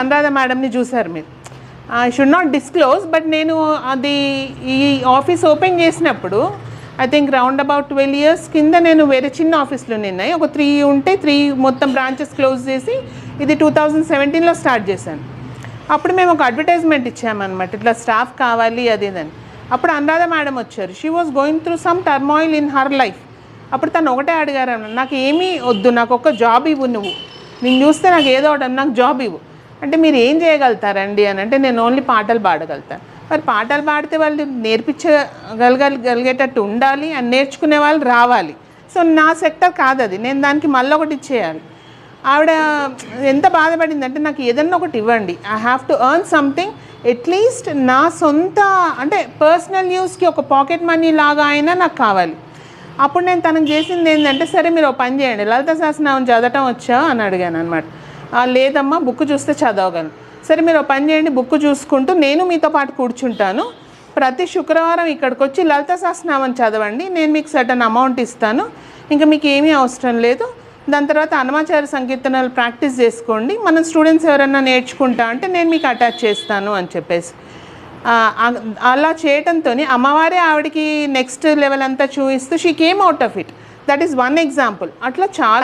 అనురాధ మేడంని చూసారు మీరు. I should not disclose, but నేను అది ఈ ఆఫీస్ ఓపెన్ చేసినప్పుడు I think round about 12 years కింద నేను వేరే చిన్న ఆఫీస్లో ఉన్నాయి, ఒక 3 ఉంటే 3 మొత్తం బ్రాంచెస్ క్లోజ్ చేసి ఇది 2017లో స్టార్ట్ చేశాను. అప్పుడు మేము ఒక అడ్వర్టైజ్మెంట్ ఇచ్చామన్నమాట, ఇట్లా స్టాఫ్ కావాలి అది ఇదని. అప్పుడు అనురాధ మేడం వచ్చారు. She was going through some turmoil in her life. అప్పుడు తను ఒకటే అడిగారు, నాకు ఏమీ వద్దు, నాకు ఒక జాబ్ ఇవ్వు, నువ్వు నేను చూస్తే నాకు ఏదో ఒకటి, నాకు జాబ్ ఇవ్వు అంటే మీరు ఏం చేయగలుగుతారండి అని అంటే నేను ఓన్లీ పాటలు పాడగలుగుతాను. మరి పాటలు పాడితే వాళ్ళు నేర్పించగలిగేటట్టు ఉండాలి, అని నేర్చుకునే వాళ్ళు రావాలి. సో నా సెక్టర్ కాదు అది, నేను దానికి మళ్ళీ ఒకటి ఇచ్చేయాలి. ఆవిడ ఎంత బాధపడిందంటే నాకు ఏదన్నా ఒకటి ఇవ్వండి, I have to earn something, at least నా సొంత అంటే పర్సనల్ యూస్కి ఒక పాకెట్ మనీ లాగా అయినా నాకు కావాలి. అప్పుడు నేను తనకు చేసింది ఏంటంటే, సరే మీరు ఒక పని చేయండి, లలిత సహస్రనామం చదవటం వచ్చా అని అడిగాను అనమాట. లేదమ్మా బుక్ చూస్తే చదవగలను. సరే మీరు ఒక పని చేయండి, బుక్ చూసుకుంటూ నేను మీతో పాటు కూర్చుంటాను, ప్రతి శుక్రవారం ఇక్కడికి వచ్చి లలిత సహస్రనామం చదవండి, నేను మీకు సర్టన్ అమౌంట్ ఇస్తాను, ఇంకా మీకు ఏమీ అవసరం లేదు, దాని తర్వాత హనుమాచార్య సంకీర్తనలు ప్రాక్టీస్ చేసుకోండి, మన స్టూడెంట్స్ ఎవరైనా నేర్చుకుంటా అంటే నేను మీకు అటాచ్ చేస్తాను అని చెప్పేసి అలా చేయటంతో అమ్మవారే ఆవిడకి నెక్స్ట్ లెవెల్ అంతా చూపిస్తూ she came out of it. That is one example. అట్లా చాలా